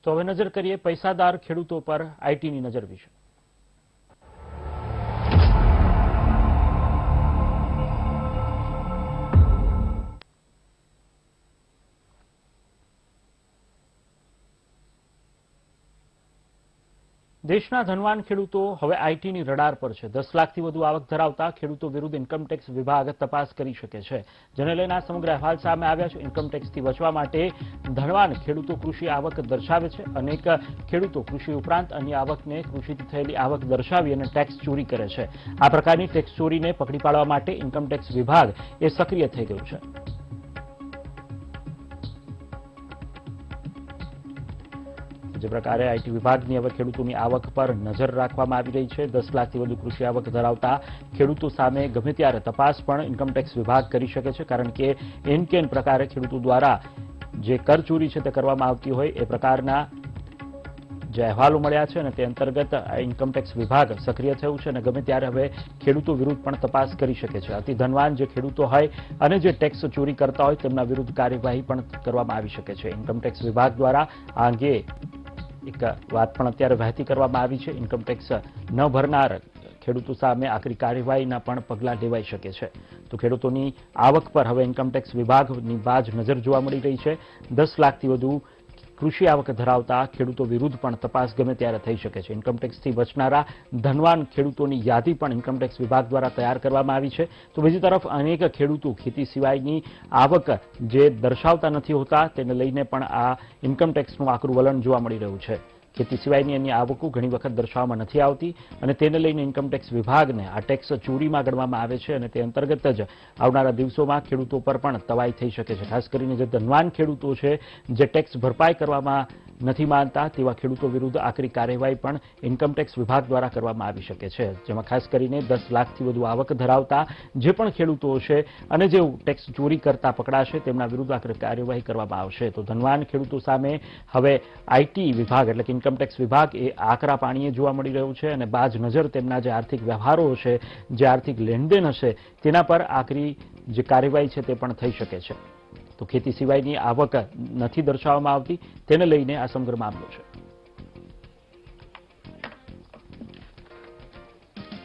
તો હવે નજર કરીએ પૈસાદાર ખેડૂતો પર આઈટીની નજર વિશે। દેશના ધનવાન ખેડૂતો હવે આઈટીની રડાર પર છે। 10 લાખથી વધુ આવક ધરાવતા ખેડૂતો વિરુદ્ધ ઇન્કમટેક્સ વિભાગ તપાસ કરી શકે છે, જેને લઈને આ સમગ્ર અહેવાલ સામે આવ્યા છે। ઇન્કમટેક્સથી બચવા માટે ધનવાન ખેડૂતો કૃષિ આવક દર્શાવે છે। અનેક ખેડૂતો કૃષિ ઉપરાંત અન્ય આવકને કૃષિથી થયેલી આવક દર્શાવી અને ટેક્સ ચોરી કરે છે। આ પ્રકારની ટેક્સ ચોરીને પકડી પાડવા માટે ઇન્કમટેક્સ વિભાગ એ સક્રિય થઈ ગયું છે। જે પ્રકારે આઈટી વિભાગની હવે ખેડૂતોની આવક પર નજર રાખવામાં આવી રહી છે। 10 લાખથી વધુ કૃષિ આવક ધરાવતા ખેડૂતો સામે ગમે ત્યારે તપાસ પણ ઇન્કમટેક્સ વિભાગ કરી શકે છે, કારણ કે એન કેન પ્રકારે ખેડૂતો દ્વારા જે કર ચોરી છે તે કરવામાં આવતી હોય એ પ્રકારના જે અહેવાલો મળ્યા છે અને તે અંતર્ગત ઇન્કમટેક્સ વિભાગ સક્રિય થયું છે અને ગમે ત્યારે હવે ખેડૂતો વિરુદ્ધ પણ તપાસ કરી શકે છે। અતિ ધનવાન જે ખેડૂતો હોય અને જે ટેક્સ ચોરી કરતા હોય તેમના વિરુદ્ધ કાર્યવાહી પણ કરવામાં આવી શકે છે। ઇન્કમટેક્સ વિભાગ દ્વારા આ અંગે એક વાત પણ અત્યારે વહેતી કરવામાં આવી છે। ઇન્કમટેક્સ ન ભરનાર ખેડૂતો સામે આકરી કાર્યવાહીના પણ પગલાં લેવાઈ શકે છે। તો ખેડૂતોની આવક પર હવે ઇન્કમટેક્સ વિભાગની બાજ નજર જોવા મળી રહી છે। 10 લાખથી વધુ કૃષિ આવક ધરાવતા ખેડૂતો વિરુદ્ધ પણ તપાસ ગમે ત્યારે થઈ શકે છે। ઇન્કમટેક્સથી બચનારા ધનવાન ખેડૂતોની યાદી પણ ઇન્કમટેક્સ વિભાગ દ્વારા તૈયાર કરવામાં આવી છે। તો બીજી તરફ અનેક ખેડૂતો ખેતી સિવાયની આવક જે દર્શાવતા નથી હોતા તેને લઈને પણ આ ઇન્કમટેક્સનું આકરું વલણ જોવા મળી રહ્યું છે। ખેતી સિવાયની અન્ય આવકો ઘણી વખત દર્શાવવામાં નથી આવતી અને તેને લઈને ઇન્કમટેક્સ વિભાગને આ ટેક્સ ચોરીમાં ગણવામાં આવે છે અને તે અંતર્ગત જ આવનારા દિવસોમાં ખેડૂતો પર પણ તવાઈ થઈ શકે છે। ખાસ કરીને જે ધનવાન ખેડૂતો છે, જે ટેક્સ ભરપાઈ કરવામાં નથી માનતા તેવા ખેડૂતો વિરુદ્ધ આકરી કાર્યવાહી પણ ઇન્કમટેક્સ વિભાગ દ્વારા કરવામાં આવી શકે છે, જેમાં ખાસ કરીને 10 લાખથી વધુ આવક ધરાવતા જે પણ ખેડૂતો છે અને જે ટેક્સ ચોરી કરતા પકડાશે તેમના વિરુદ્ધ આકરી કાર્યવાહી કરવામાં આવશે। તો ધનવાન ખેડૂતો સામે હવે આઈટી વિભાગ એટલે કે ઇન્કમટેક્સ વિભાગ એ આકરા પાણીએ જોવા મળી રહ્યું છે અને બાજ નજર તેમના જે આર્થિક વ્યવહારો હશે, જે આર્થિક લેણદેણ હશે તેના પર આકરી જે કાર્યવાહી છે તે પણ થઈ શકે છે। તો ખેતી સિવાયની આવક નથી દર્શાવવામાં આવતી તેને લઈને આ સમગ્ર મામલો છે।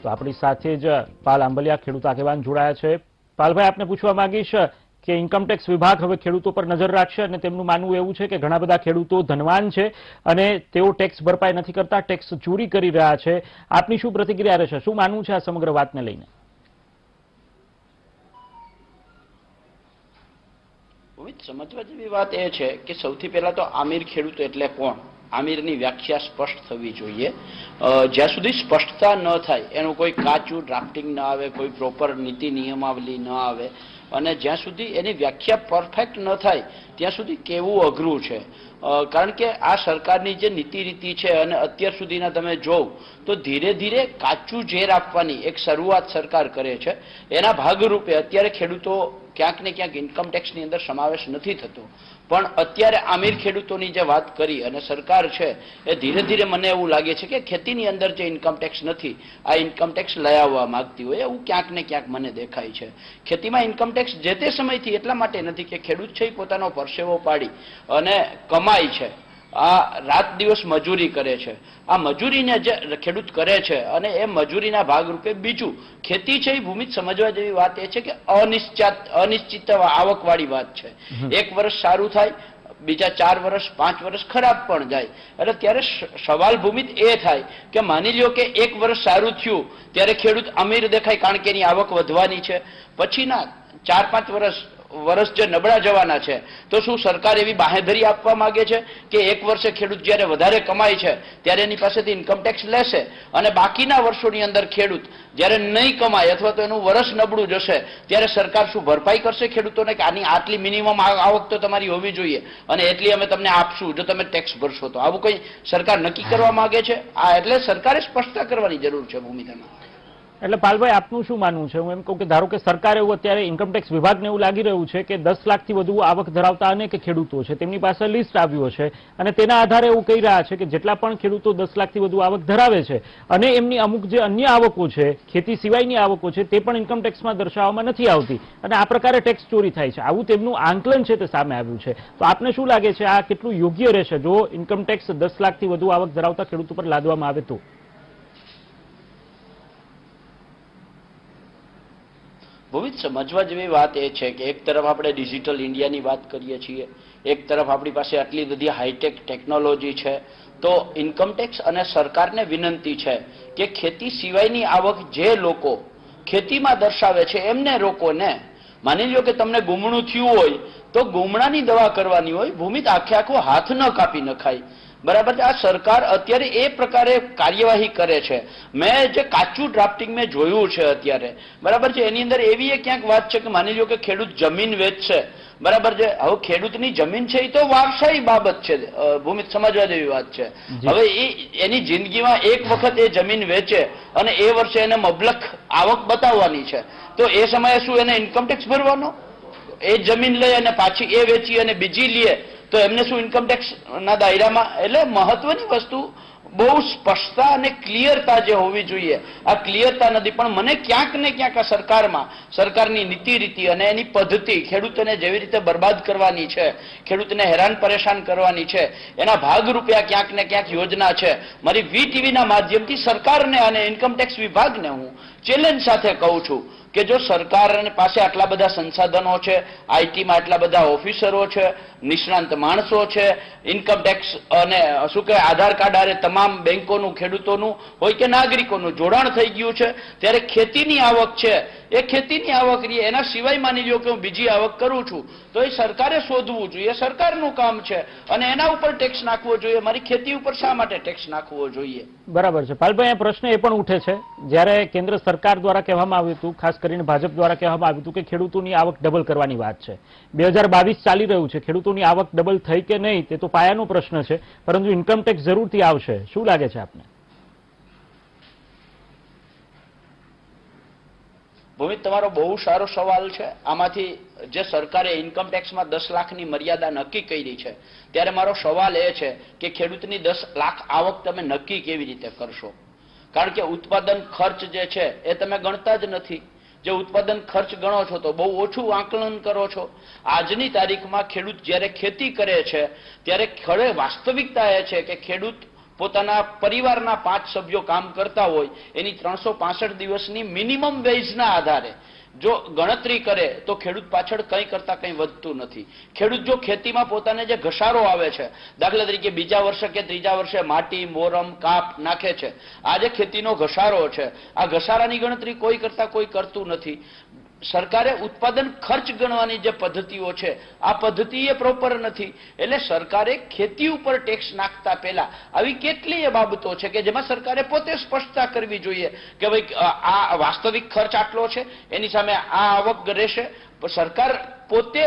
તો આપણી સાથે જ પાલ આંબલિયા ખેડૂત આગેવાન જોડાયા છે। પાલભાઈ, આપને પૂછવા માંગીશ કે ઇન્કમટેક્સ વિભાગ હવે ખેડૂતો પર નજર રાખશે અને તેમનું માનવું એવું છે કે ઘણા બધા ખેડૂતો ધનવાન છે અને તેઓ ટેક્સ ભરપાઈ નથી કરતા, ટેક્સ ચોરી કરી રહ્યા છે। આપની શું પ્રતિક્રિયા રહેશે, શું માનવું છે આ સમગ્ર વાતને લઈને? સમજવા જેવી વાત એ છે કે સૌથી પહેલા તો આમિર ખેડૂતો એટલે કોણ, આમિરની વ્યાખ્યા સ્પષ્ટ થવી જોઈએ। જ્યાં સુધી સ્પષ્ટતા ન થાય, એનું કોઈ કાચું ડ્રાફ્ટિંગ ન આવે, કોઈ પ્રોપર નીતિ નિયમાવલી ન આવે અને જ્યાં સુધી એની વ્યાખ્યા પરફેક્ટ ન થાય ત્યાં સુધી કેવું અઘરું છે। કારણ કે આ સરકારની જે નીતિ રીતિ છે અને અત્યાર સુધીના તમે જોવ તો ધીરે ધીરે કાચું ઝેર આપવાની એક શરૂઆત સરકાર કરે છે। એના ભાગરૂપે અત્યારે ખેડૂતો ક્યાંક ને ક્યાંક ઇન્કમટેક્સની અંદર સમાવેશ નથી થતો, પણ અત્યારે આમિર ખેડૂતોની જે વાત કરી અને સરકાર છે એ ધીરે ધીરે મને એવું લાગે છે કે ખેતીની અંદર જે ઇન્કમટેક્સ નથી આ ઇન્કમટેક્સ લઈ આવવા માંગતી હોય એવું ક્યાંક ને ક્યાંક મને દેખાય છે। ખેતીમાં ઇન્કમટેક્સ જે તે સમયથી એટલા માટે નથી કે ખેડૂત છે એ પોતાનો પરસેવો પાડી અને કમાય છે, આ રાત દિવસ મજૂરી કરે છે, આ મજૂરીને જે ખેડૂત કરે છે અને એ મજૂરીના ભાગરૂપે બીજું ખેતી છે એ ભૂમિ સમજવા જેવી વાત એ છે કે અનિશ્ચિત આવકવાળી વાત છે। એક વર્ષ સારું થાય, બીજા 4 વર્ષ 5 વર્ષ ખરાબ પણ જાય। એટલે ત્યારે સવાલ ભૂમિત એ થાય કે માની લ્યો કે એક વર્ષ સારું થયું ત્યારે ખેડૂત અમીર દેખાય કારણ કે એની આવક વધવાની છે, પછીના 4-5 વર્ષ જે નબળા જવાના છે તો શું સરકાર એવી બાંહેધરી આપવા માંગે છે કે એક વર્ષે ખેડૂત જ્યારે વધારે કમાય છે ત્યારે એની પાસેથી ઇન્કમટેક્સ લેશે અને બાકીના વર્ષોની અંદર ખેડૂત જ્યારે નહીં કમાય અથવા તો એનું વર્ષ નબળું જશે ત્યારે સરકાર શું ભરપાઈ કરશે ખેડૂતોને કે આની આટલી મિનિમમ આવક તો તમારી હોવી જોઈએ અને એટલી અમે તમને આપશું જો તમે ટેક્સ ભરશો તો? આવું કંઈ સરકાર નક્કી કરવા માંગે છે? આ એટલે સરકારે સ્પષ્ટતા કરવાની જરૂર છે ભૂમિકામાં। એટલે પાલભાઈ આપનું શું માનવું છે? હું એમ કહું કે ધારો કે સરકાર એવું અત્યારે ઇન્કમટેક્સ વિભાગને એવું લાગી રહ્યું છે કે 10 લાખથી વધુ આવક ધરાવતા અનેક ખેડૂતો છે, તેમની પાસે લિસ્ટ આવ્યું છે અને તેના આધારે એવું કહી રહ્યા છે કે જેટલા પણ ખેડૂતો 10 લાખથી વધુ આવક ધરાવે છે અને એમની અમુક જે અન્ય આવકો છે, ખેતી સિવાયની આવકો છે, તે પણ ઇન્કમટેક્સમાં દર્શાવવામાં નથી આવતી અને આ પ્રકારે ટેક્સ ચોરી થાય છે, આવું તેમનું આંકલન છે તે સામે આવ્યું છે. તો આપને શું લાગે છે આ કેટલું યોગ્ય રહેશે જો ઇન્કમટેક્સ 10 લાખથી વધુ આવક ધરાવતા ખેડૂતો પર લાદવામાં આવે તો? ભવિત સમજવા જેવી વાત એ છે કે એક તરફ આપણે ડિજિટલ ઇન્ડિયાની વાત કરીએ છીએ, એક તરફ આપણી પાસે આટલી બધી હાઈટેક ટેકનોલોજી છે, તો ઇન્કમટેક્સ અને સરકારને વિનંતી છે કે ખેતી સિવાયની આવક જે લોકો ખેતીમાં દર્શાવે છે એમને રોકો ને. માની લો કે તમને ગુમણું થયું હોય તો ગુમણાની દવા કરવાની હોય, ભૂમિત આખે આખો હાથ ન કાપી નખાય. બરાબર છે. આ સરકાર અત્યારે એ પ્રકારે કાર્યવાહી કરે છે. મેં જે કાચું ડ્રાફ્ટિંગ મેં જોયું છે અત્યારે, બરાબર છે, એની અંદર એવી ક્યાંક વાત છે કે માની લો કે ખેડૂત જમીન વેચશે, બરાબર છે. હવે ખેડૂતની જમીન છે એ તો વારસાઈ બાબત છે, ભૂમિત સમજવા જેવી વાત છે. હવે એની જિંદગીમાં એક વખત એ જમીન વેચે અને એ વર્ષે એને મબલખ આવક બતાવવાની છે, તો એ સમયે શું એને ઇન્કમટેક્સ ભરવાનો? એ જમીન લઈ અને પાછી એ વેચી અને બીજી લે તો એમને શું ઇન્કમટેક્સ ના દાયરામાં? એટલે મહત્વની વસ્તુ બહુ સ્પષ્ટતા અને ક્લિયરતા જે હોવી જોઈએ, આ ક્લિયરતા નથી. પણ મને ક્યાંક ને ક્યાંક આ સરકારની નીતિ રીતિ અને એની પદ્ધતિ ખેડૂતોને જેવી રીતે બરબાદ કરવાની છે, ખેડૂતને હેરાન પરેશાન કરવાની છે, એના ભાગરૂપે આ ક્યાંક ને ક્યાંક યોજના છે. મારી વીટીવીના માધ્યમથી સરકારને અને ઇન્કમટેક્સ વિભાગને હું ચેલેન્જ સાથે કહું છું કે જો સરકાર પાસે આટલા બધા સંસાધનો છે, આઈટીમાં આટલા બધા ઓફિસરો છે, નિષ્ણાંત માણસો છે, ઇન્કમટેક્સ અને શું કહેવાય આધાર કાર્ડ આરે તમામ બેંકોનું, ખેડૂતોનું હોય કે નાગરિકોનું જોડાણ થઈ ગયું છે, ત્યારે ખેતીની આવક છે એ ખેતીની આવક રહી. એના સિવાય માની લો કે હું બીજી આવક કરું છું તો એ સરકારે શોધવું જોઈએ, સરકારનું કામ છે અને એના ઉપર ટેક્સ નાખવો જોઈએ. મારી ખેતી ઉપર શા માટે ટેક્સ નાખવો જોઈએ? બરાબર છે. પાલભાઈ, આ પ્રશ્ન એ પણ ઉઠે છે જ્યારે કેન્દ્ર સરકાર દ્વારા કહેવામાં આવ્યું હતું, ખાસ કરીને ભાજપ દ્વારા કહેવામાં આવ્યું હતું કે ખેડૂતોની આવક ડબલ કરવાની વાત છે. 2022 ચાલી રહ્યું છે, ખેડૂતોની આવક ડબલ થઈ કે નહીં તે તો પાયાનો પ્રશ્ન છે, પરંતુ ઇન્કમટેક્સ જરૂરથી આવશે. શું લાગે છે આપને? ભૂમિત, તમારો બહુ સારો સવાલ છે. આમાંથી જે સરકારે ઇન્કમટેક્સમાં 10 લાખની મર્યાદા નક્કી કરી છે, ત્યારે મારો સવાલ એ છે કે ખેડૂતની 10 લાખ આવક તમે નક્કી કેવી રીતે કરશો? કારણ કે ઉત્પાદન ખર્ચ જે છે એ તમે ગણતા જ નથી. જે ઉત્પાદન ખર્ચ ગણો છો તો બહુ ઓછું આકલન કરો છો. આજની તારીખમાં ખેડૂત જ્યારે ખેતી કરે છે ત્યારે ખરે વાસ્તવિકતા એ છે કે ખેડૂત પોતાના પરિવારના 5 સભ્યો કામ કરતા હોય એની 365 દિવસની મિનિમમ વેજના આધારે જો ગણતરી કરે તો ખેડૂત પાછળ કંઈ કરતા કંઈ વધતું નથી. ખેડૂત જો ખેતીમાં પોતાને જે ઘસારો આવે છે, દાખલા તરીકે બીજા વર્ષે કે ત્રીજા વર્ષે માટી, મોરમ, કાપ નાખે છે, આ જે ખેતીનો ઘસારો છે, આ ઘસારાની ગણતરી કોઈ કરતા કોઈ કરતું નથી. સરકારે ઉત્પાદન ખર્ચ ગણવાની જે પદ્ધતિઓ છે આ પદ્ધતિ એ પ્રોપર નથી. એટલે સરકારે ખેતી ઉપર ટેક્સ નાખતા પહેલા આવી કેટલીય બાબતો છે કે જેમાં સરકારે પોતે સ્પષ્ટતા કરવી જોઈએ કે ભાઈ આ વાસ્તવિક ખર્ચ આટલો છે, એની સામે આ આવક રહેશે. સરકાર પોતે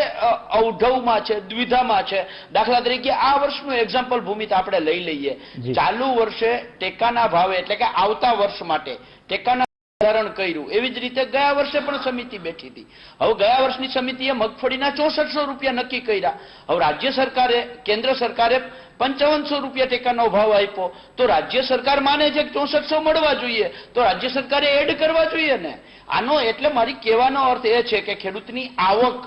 અવઢવમાં છે, દ્વિધામાં છે. દાખલા તરીકે આ વર્ષનું એક્ઝામ્પલ ભૂમિત આપણે લઈ લઈએ. ચાલુ વર્ષે ટેકાના ભાવે એટલે કે આવતા વર્ષ માટે ટેકાના નિર્ધારણ કર્યું, એવી જ રીતે ગયા વર્ષે પણ સમિતિ બેઠી હતી. હવે ગયા વર્ષની સમિતિએ મગફળીના 6400 રૂપિયા નક્કી કર્યા. હવે રાજ્ય સરકારે, કેન્દ્ર સરકારે 5500 રૂપિયા ટેકાનો ભાવ આપ્યો, તો રાજ્ય સરકાર માને છે કે 6400 મળવા જોઈએ, તો રાજ્ય સરકારે એડ કરવા જોઈએ ને. આનો એટલે મારી કહેવાનો અર્થ એ છે કે ખેડૂતની આવક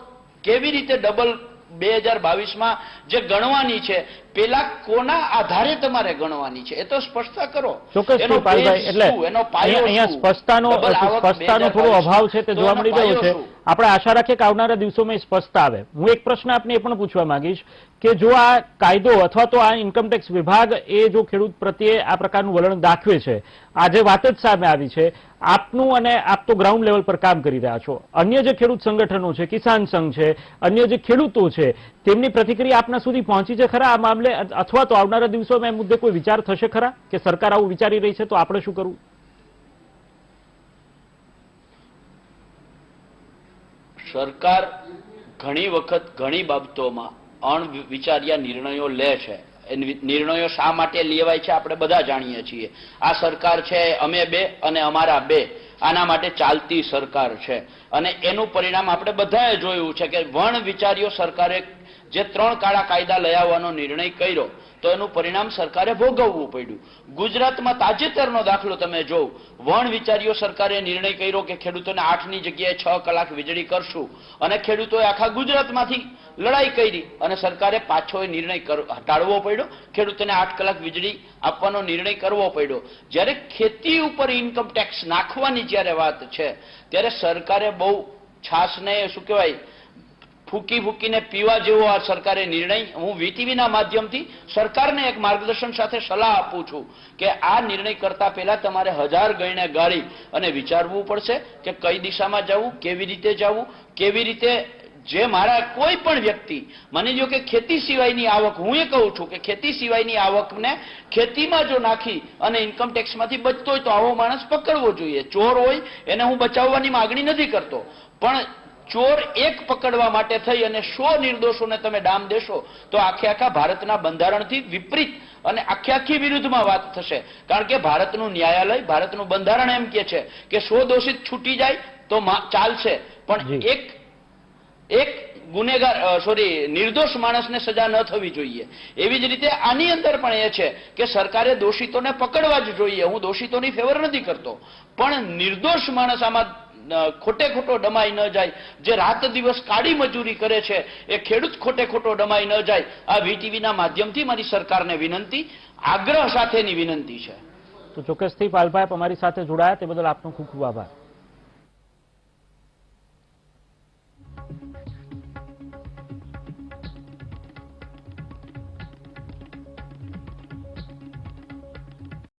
કેવી રીતે ડબલ 2022માં જે ગણવાની છે, પેલા કોના આધારે તમારે ગણવાની છે એ તો સ્પષ્ટતા કરો. ચોક્કસ પાલભાઈ, એટલે અહીંયા સ્પષ્ટતાનો થોડો અભાવ છે તે જોવા મળી રહ્યો છે. આપણે આશા રાખીએ કે આવનારા દિવસોમાં સ્પષ્ટતા આવે. હું એક પ્રશ્ન આપને એ પણ પૂછવા માંગીશ કે જો આ કાયદો અથવા તો આ ઇન્કમટેક્સ વિભાગ એ જો ખેડૂત પ્રત્યે આ પ્રકારનું વલણ દાખવે છે, આજે વાત જ સામે આવી છે, આપનું અને આપ તો ગ્રાઉન્ડ લેવલ પર કામ કરી રહ્યા છો, અન્ય જે ખેડૂત સંગઠનો છે, કિસાન સંઘ છે, અન્ય જે ખેડૂતો છે, તેમની પ્રતિક્રિયા આપના સુધી પહોંચી છે ખરા આ મામલે? અથવા તો આવનારા દિવસોમાં એ મુદ્દે કોઈ વિચાર થશે ખરા કે સરકાર આવું વિચારી રહી છે તો આપણે શું કરવું? સરકાર ઘણી વખત ઘણી બાબતોમાં અણવિચાર્યા નિર્ણયો લે છે. નિર્ણયો શા માટે લેવાય છે આપણે બધા જાણીએ છીએ. આ સરકાર છે અમે બે અને અમારા બે, આના માટે ચાલતી સરકાર છે અને એનું પરિણામ આપણે બધાએ જોયું છે કે વણ વિચાર્યો સરકારે જે 3 કાળા કાયદા લઈ આવવાનો નિર્ણય કર્યો તો એનું પરિણામ સરકારે ભોગવવું પડ્યું. ગુજરાતમાં તાજેતરનો દાખલો તમે જોવો, વણ વિચાર્યો સરકારે નિર્ણય કર્યો કે ખેડૂતોને 8ની જગ્યાએ 6 કલાક વીજળી કરશું અને ખેડૂતોએ આખા ગુજરાતમાંથી લડાઈ કરી અને સરકારે પાછો એ નિર્ણય હટાડવો પડ્યો, ખેડૂતોને 8 કલાક વીજળી આપવાનો નિર્ણય કરવો પડ્યો. જ્યારે ખેતી ઉપર ઇન્કમ ટેક્સ નાખવાની જ્યારે વાત છે ત્યારે સરકારે બહુ છાસને શું કહેવાય ફૂકી ફૂકીને પીવા જેવો આ સરકારે નિર્ણય, હું વીટીવીના માધ્યમથી સરકારને એક માર્ગદર્શન સાથે સલાહ આપું છું કે આ નિર્ણય કરતા પહેલા તમારે 1000 ગણીને ગાળી અને વિચારવું પડશે કે કઈ દિશામાં જવું, કેવી રીતે જવું, કેવી રીતે જે મારા કોઈ પણ વ્યક્તિ માની લો કે ખેતી સિવાયની આવક, હું એ કહું છું કે ખેતી સિવાયની આવકને ખેતીમાં જો નાખી અને ઇન્કમ ટેક્સમાંથી બચતો હોય તો આવો માણસ પકડવો જોઈએ. ચોર હોય એને હું બચાવવાની માગણી નથી કરતો, પણ ચોર એક પકડવા માટે થઈ અને 100 નિર્દોષોને તમે ડામ દેશો તો આખા ભારતના બંધારણથી વિપરીત અને આખી વિરુદ્ધમાં વાત થશે. કારણ કે ભારતનું ન્યાયાલય, ભારતનું બંધારણ એમ કહે છે કે 100 દોષિત છૂટી જાય તો ચાલશે, પણ એક ગુનેગાર નિર્દોષ માણસને સજા ન થવી જોઈએ. એવી જ રીતે આની અંદર પણ એ છે કે સરકારે દોષિતોને પકડવા જ જોઈએ. હું દોષિતોની ફેવર નથી કરતો, પણ નિર્દોષ માણસ આમાં ખોટો ડમાઈ ન જાય. જે રાત દિવસ કાળી મજૂરી કરે છે એ ખેડૂત ખોટો ડમાઈ ન જાય. આ વીટીવીના માધ્યમથી મારી સરકારને વિનંતી, આગ્રહ સાથેની વિનંતી છે. તો ચોક્કસથી પાલભાઈ અમારી સાથે જોડાયા તે બદલ આપનો ખૂબ ખૂબ આભાર.